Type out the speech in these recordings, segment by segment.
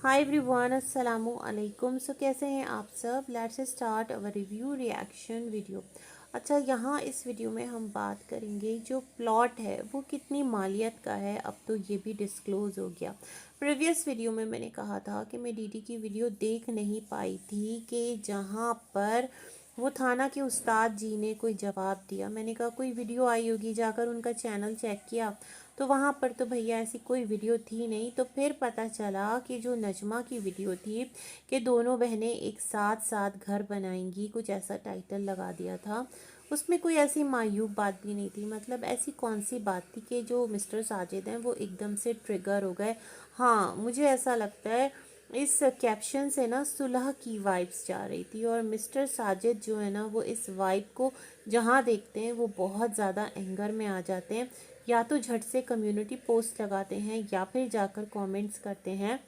Hi everyone, अस्सलामु अलैकुम। सो कैसे हैं आप सब। Let's start our review reaction video. अच्छा, यहाँ इस वीडियो में हम बात करेंगे जो प्लॉट है वो कितनी मालियत का है। अब तो ये भी डिस्क्लोज़ हो गया। प्रीवियस वीडियो में मैंने कहा था कि मैं डीडी की वीडियो देख नहीं पाई थी कि जहाँ पर वो थाना के उस्ताद जी ने कोई जवाब दिया। मैंने कहा कोई वीडियो आई होगी, जाकर उनका चैनल चेक किया तो वहाँ पर तो भैया ऐसी कोई वीडियो थी नहीं। तो फिर पता चला कि जो नजमा की वीडियो थी कि दोनों बहनें एक साथ साथ घर बनाएंगी, कुछ ऐसा टाइटल लगा दिया था। उसमें कोई ऐसी मायूब बात भी नहीं थी। मतलब ऐसी कौन सी बात थी कि जो मिस्टर साजिद हैं वो एकदम से ट्रिगर हो गए। हाँ, मुझे ऐसा लगता है इस कैप्शन से ना सुलह की वाइब्स जा रही थी, और मिस्टर साजिद जो है ना वो इस वाइब को जहाँ देखते हैं वो बहुत ज़्यादा एंगर में आ जाते हैं। या तो झट से कम्युनिटी पोस्ट लगाते हैं या फिर जाकर कमेंट्स करते हैं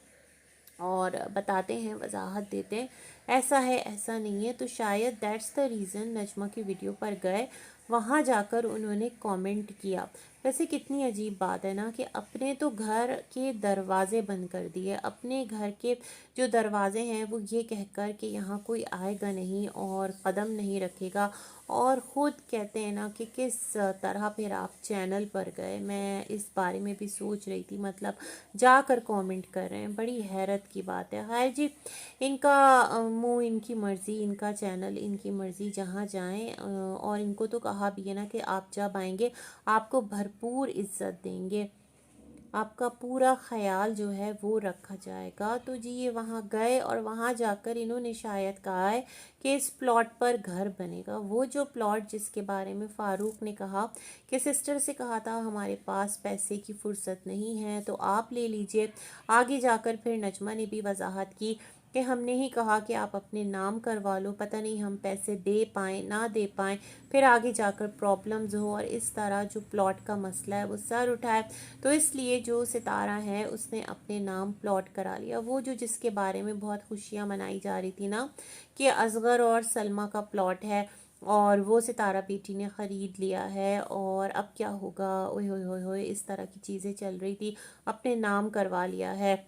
और बताते हैं, वजाहत देते हैं ऐसा है ऐसा नहीं है। तो शायद दैट्स द रीज़न नजमा की वीडियो पर गए, वहाँ जाकर उन्होंने कमेंट किया। वैसे कितनी अजीब बात है ना कि अपने तो घर के दरवाजे बंद कर दिए, अपने घर के जो दरवाजे हैं वो ये कहकर कि यहाँ कोई आएगा नहीं और कदम नहीं रखेगा, और ख़ुद कहते हैं ना कि किस तरह फिर आप चैनल पर गए। मैं इस बारे में भी सोच रही थी, मतलब जाकर कमेंट कर रहे हैं, बड़ी हैरत की बात है। खैर जी, इनका मुंह इनकी मर्ज़ी, इनका चैनल इनकी मर्ज़ी, जहाँ जाएं। और इनको तो कहा भी है ना कि आप जब आएंगे आपको भरपूर इज्जत देंगे, आपका पूरा ख्याल जो है वो रखा जाएगा। तो जी ये वहाँ गए और वहाँ जाकर इन्होंने शायद कहा है कि इस प्लॉट पर घर बनेगा। वो जो प्लॉट जिसके बारे में फ़ारूक ने कहा कि सिस्टर से कहा था हमारे पास पैसे की फुर्सत नहीं है तो आप ले लीजिए। आगे जाकर फिर नजमा ने भी वजाहत की कि हमने ही कहा कि आप अपने नाम करवा लो, पता नहीं हम पैसे दे पाएँ ना दे पाएँ, फिर आगे जाकर प्रॉब्लम्स हो और इस तरह जो प्लॉट का मसला है वो सर उठाए। तो इसलिए जो सितारा है उसने अपने नाम प्लॉट करा लिया। वो जो जिसके बारे में बहुत खुशियाँ मनाई जा रही थी ना कि असगर और सलमा का प्लॉट है और वो सितारा बेटी ने ख़रीद लिया है और अब क्या होगा, ओए होए होए होए, इस तरह की चीज़ें चल रही थी। अपने नाम करवा लिया है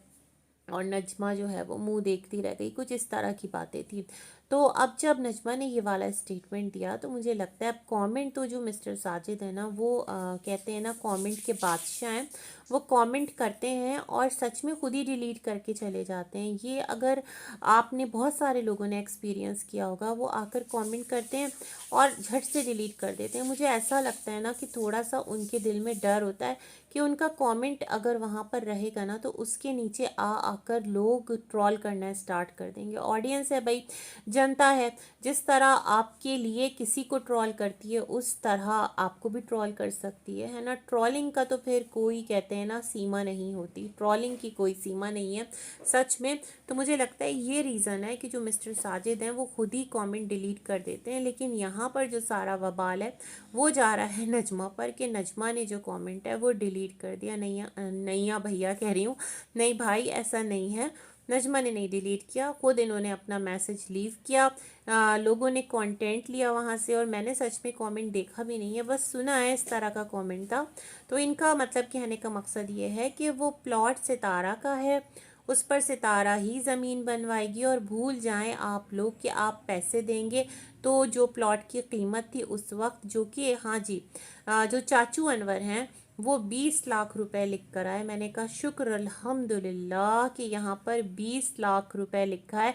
और नजमा जो है वो मुंह देखती रह गई, कुछ इस तरह की बातें थी। तो अब जब नजमा ने ये वाला स्टेटमेंट दिया तो मुझे लगता है अब कमेंट तो जो मिस्टर साजिद है ना वो कहते हैं ना कमेंट के बादशाह हैं। वो कमेंट करते हैं और सच में खुद ही डिलीट करके चले जाते हैं। ये अगर आपने बहुत सारे लोगों ने एक्सपीरियंस किया होगा, वो आकर कमेंट करते हैं और झट से डिलीट कर देते हैं। मुझे ऐसा लगता है ना कि थोड़ा सा उनके दिल में डर होता है कि उनका कमेंट अगर वहाँ पर रहेगा ना तो उसके नीचे आकर लोग ट्रोल करना स्टार्ट कर देंगे। ऑडियंस है भाई, जनता है, जिस तरह आपके लिए किसी को ट्रोल करती है उस तरह आपको भी ट्रोल कर सकती है ना। ट्रोलिंग का तो फिर कोई कहते हैं ना सीमा नहीं होती, ट्रोलिंग की कोई सीमा नहीं है सच में। तो मुझे लगता है ये रीज़न है कि जो मिस्टर साजिद हैं वो खुद ही कमेंट डिलीट कर देते हैं। लेकिन यहाँ पर जो सारा वबाल है वो जा रहा है नजमा पर कि नजमा ने जो कमेंट है वो डिलीट कर दिया। नैया भैया कह रही हूँ, नहीं भाई ऐसा नहीं है, नजमा ने नहीं डिलीट किया, खुद इन्होंने अपना मैसेज लीव किया। लोगों ने कंटेंट लिया वहाँ से और मैंने सच में कमेंट देखा भी नहीं है, बस सुना है इस तरह का कमेंट था। तो इनका मतलब कहने का मकसद ये है कि वो प्लॉट सितारा का है, उस पर सितारा ही ज़मीन बनवाएगी और भूल जाएं आप लोग कि आप पैसे देंगे। तो जो प्लॉट की कीमत थी उस वक्त, जो कि हाँ जी जो चाचू अनवर हैं वो 20 लाख रुपए लिख कर आए। मैंने कहा शुक्र अल्हम्दुलिल्लाह कि यहाँ पर 20 लाख रुपए लिखा है।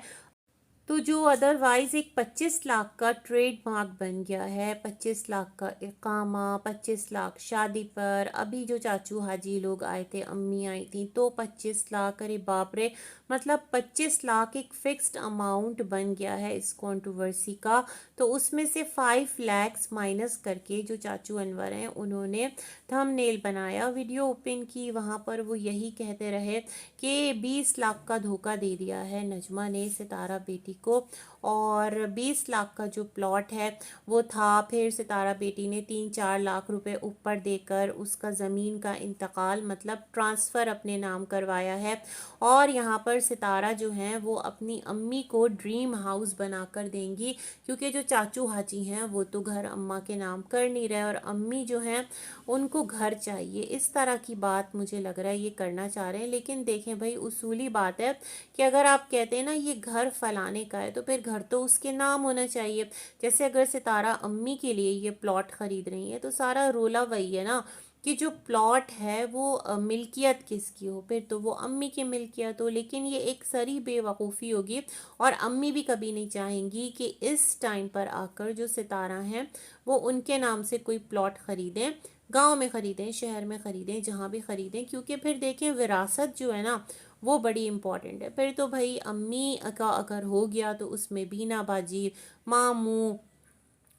तो जो अदरवाइज एक 25 लाख का ट्रेडमार्क बन गया है, 25 लाख का इकामा, 25 लाख शादी पर। अभी जो चाचू हाजी लोग आए थे, अम्मी आई थी, तो 25 लाख, अरे बाप रे, मतलब 25 लाख एक फिक्स्ड अमाउंट बन गया है इस कंट्रोवर्सी का। तो उसमें से 5 लाख माइनस करके जो चाचू अनवर हैं उन्होंने थंबनेल बनाया, वीडियो ओपन की, वहाँ पर वो यही कहते रहे कि 20 लाख का धोखा दे दिया है नजमा ने सितारा बेटी को, और 20 लाख का जो प्लॉट है वो था। फिर सितारा बेटी ने 3-4 लाख रुपए ऊपर देकर उसका ज़मीन का इंतकाल मतलब ट्रांसफ़र अपने नाम करवाया है। और यहाँ पर सितारा जो हैं वो अपनी अम्मी को ड्रीम हाउस बनाकर देंगी, क्योंकि जो चाचू हाजी हैं वो तो घर अम्मा के नाम कर नहीं रहे, और अम्मी जो हैं उनको घर चाहिए। इस तरह की बात मुझे लग रहा है ये करना चाह रहे हैं। लेकिन देखें भाई, उसूली बात है कि अगर आप कहते हैं ना ये घर फलाने का है, तो फिर घर तो उसके नाम होना चाहिए। जैसे अगर सितारा अम्मी के लिए ये प्लॉट खरीद रही है, तो सारा रोला वही है ना कि जो प्लॉट है वो मिल्कियत किसकी हो, फिर तो वो अम्मी की मिल्कियत हो। लेकिन ये एक सरी बेवकूफ़ी होगी, और अम्मी भी कभी नहीं चाहेंगी कि इस टाइम पर आकर जो सितारा हैं वो उनके नाम से कोई प्लॉट ख़रीदें, गांव में ख़रीदें, शहर में ख़रीदें, जहाँ भी ख़रीदें। क्योंकि फिर देखें, विरासत जो है ना वो बड़ी इम्पॉर्टेंट है। फिर तो भाई अम्मी का अगर हो गया तो उसमें बीना बाजी, मामू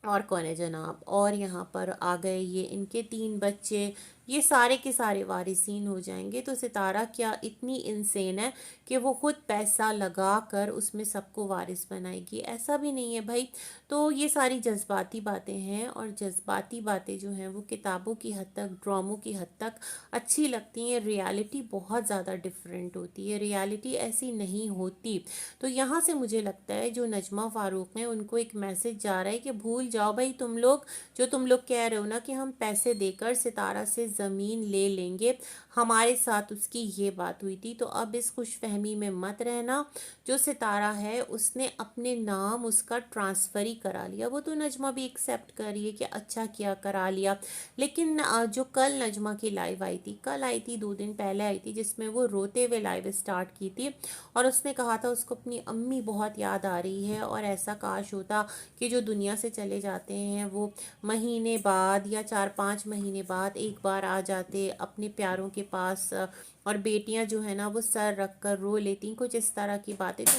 और कौन है जनाब, और यहाँ पर आ गए ये इनके 3 बच्चे, ये सारे के सारे वारिसीन हो जाएंगे। तो सितारा क्या इतनी इंसेन है कि वो खुद पैसा लगा कर उसमें सबको वारिस बनाएगी? ऐसा भी नहीं है भाई। तो ये सारी जज्बाती बातें हैं, और जज्बाती बातें जो हैं वो किताबों की हद तक, ड्रामों की हद तक अच्छी लगती हैं। रियलिटी बहुत ज़्यादा डिफरेंट होती है, रियलिटी ऐसी नहीं होती। तो यहाँ से मुझे लगता है जो नजमा फ़ारूक हैं उनको एक मैसेज जा रहा है कि भूल जाओ भाई तुम लोग, जो तुम लोग कह रहे हो ना कि हम पैसे देकर सितारा से ज़मीन ले लेंगे, हमारे साथ उसकी ये बात हुई थी। तो अब इस खुशफहमी में मत रहना। जो सितारा है उसने अपने नाम उसका ट्रांसफ़र ही करा लिया। वो तो नजमा भी एक्सेप्ट कर रही है कि अच्छा किया, करा लिया। लेकिन जो कल नजमा की लाइव आई थी, कल आई थी, 2 दिन पहले आई थी, जिसमें वो रोते हुए लाइव स्टार्ट की थी, और उसने कहा था उसको अपनी अम्मी बहुत याद आ रही है, और ऐसा काश होता कि जो दुनिया से चले जाते हैं वो महीने बाद या 4-5 महीने बाद एक बार आ जाते अपने प्यारों के पास, और बेटियां जो है ना वो सर रख कर रो लेती, कुछ इस तरह की बातें। तो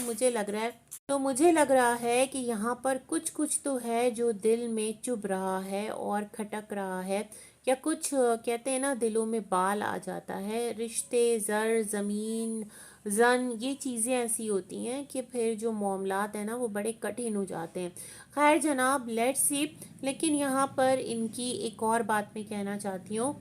मुझे लग रहा है कि यहाँ पर कुछ कुछ तो है जो दिल में चुभ रहा है और खटक रहा है, या कुछ कहते हैं ना दिलों में बाल आ जाता है। रिश्ते, ज़र, ज़मीन, जन, ये चीज़ें ऐसी होती हैं कि फिर जो मामलात हैं ना वो बड़े कठिन हो जाते हैं। खैर जनाब, लेट्स सी। लेकिन यहाँ पर इनकी एक और बात मैं कहना चाहती हूँ।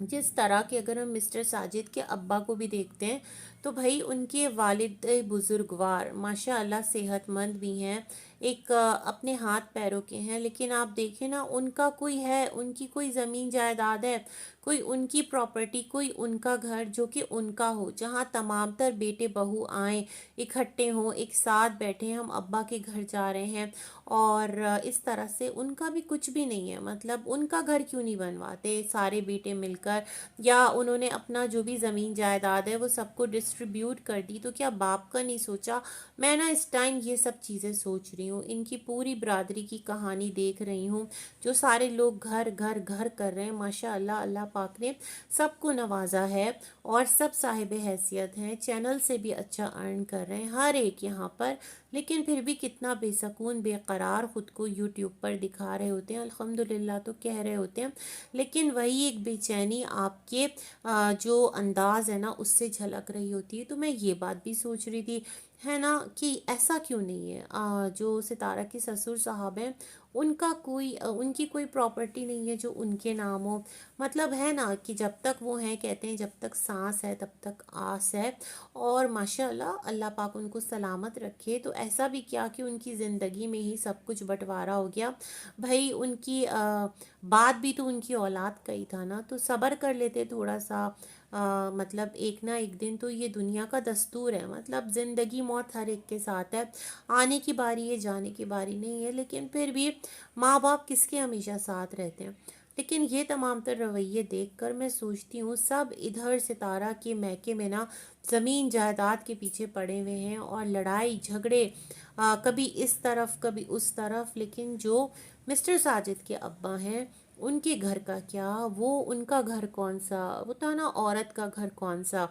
जिस तरह के अगर हम मिस्टर साजिद के अब्बा को भी देखते हैं, तो भाई उनके वालिद बुजुर्गवार माशाअल्लाह सेहतमंद भी हैं, एक अपने हाथ पैरों के हैं। लेकिन आप देखें ना, उनका कोई है, उनकी कोई ज़मीन जायदाद है, कोई उनकी प्रॉपर्टी, कोई उनका घर जो कि उनका हो, जहाँ तमाम तर बेटे बहू आएँ, इकट्ठे हों, एक साथ बैठे, हम अब्बा के घर जा रहे हैं, और इस तरह से उनका भी कुछ भी नहीं है। मतलब उनका घर क्यों नहीं बनवाते सारे बेटे मिलकर, या उन्होंने अपना जो भी ज़मीन जायदाद है वो सबको डिस्ट्रीब्यूट कर दी, तो क्या बाप का नहीं सोचा? मैं ना इस टाइम ये सब चीज़ें सोच रही हूँ, इनकी पूरी बरादरी की कहानी देख रही हूँ, जो सारे लोग घर घर घर कर रहे हैं। माशाअल्लाह, अल्लाह पाक ने सबको नवाजा है, और सब साहिब हैसियत हैं, चैनल से भी अच्छा अर्न कर रहे हैं हर एक यहाँ पर। लेकिन फिर भी कितना बेसकून, बेकरार ख़ुद को यूट्यूब पर दिखा रहे होते हैं, अल्हम्दुलिल्लाह तो कह रहे होते हैं। लेकिन वही एक बेचैनी आपके जो अंदाज़ है ना उससे झलक रही होती है। तो मैं ये बात भी सोच रही थी, है ना, कि ऐसा क्यों नहीं है, जो सितारा के ससुर साहब हैं उनका कोई उनकी कोई प्रॉपर्टी नहीं है जो उनके नाम हो। मतलब है ना कि जब तक वो हैं, कहते हैं जब तक सांस है तब तक आस है। और माशाल्लाह, अल्लाह पाक उनको सलामत रखे। तो ऐसा भी क्या कि उनकी ज़िंदगी में ही सब कुछ बंटवारा हो गया। भाई उनकी बात भी तो उनकी औलाद का ही था ना, तो सब्र कर लेते थोड़ा सा। मतलब एक ना एक दिन तो ये दुनिया का दस्तूर है, मतलब ज़िंदगी मौत हर एक के साथ है, आने की बारी है, जाने की बारी नहीं है। लेकिन फिर भी माँ बाप किसके हमेशा साथ रहते हैं। लेकिन ये तमाम तर रवैये देखकर मैं सोचती हूँ, सब इधर सितारा के मैके में ना ज़मीन जायदाद के पीछे पड़े हुए हैं, और लड़ाई झगड़े कभी इस तरफ कभी उस तरफ। लेकिन जो मिस्टर साजिद के अब्बा हैं उनके घर का क्या, वो उनका घर कौन सा, वो था ना औरत का घर कौन सा,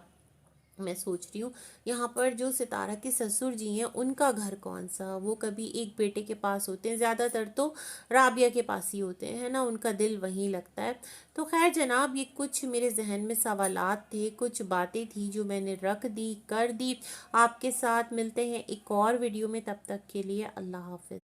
मैं सोच रही हूँ यहाँ पर जो सितारा के ससुर जी हैं उनका घर कौन सा, वो कभी एक बेटे के पास होते हैं, ज़्यादातर तो राबिया के पास ही होते हैं, है ना, उनका दिल वहीं लगता है। तो खैर जनाब, ये कुछ मेरे जहन में सवालात थे, कुछ बातें थी जो मैंने रख दी, कर दी। आपके साथ मिलते हैं एक और वीडियो में, तब तक के लिए अल्लाह हाफिज़।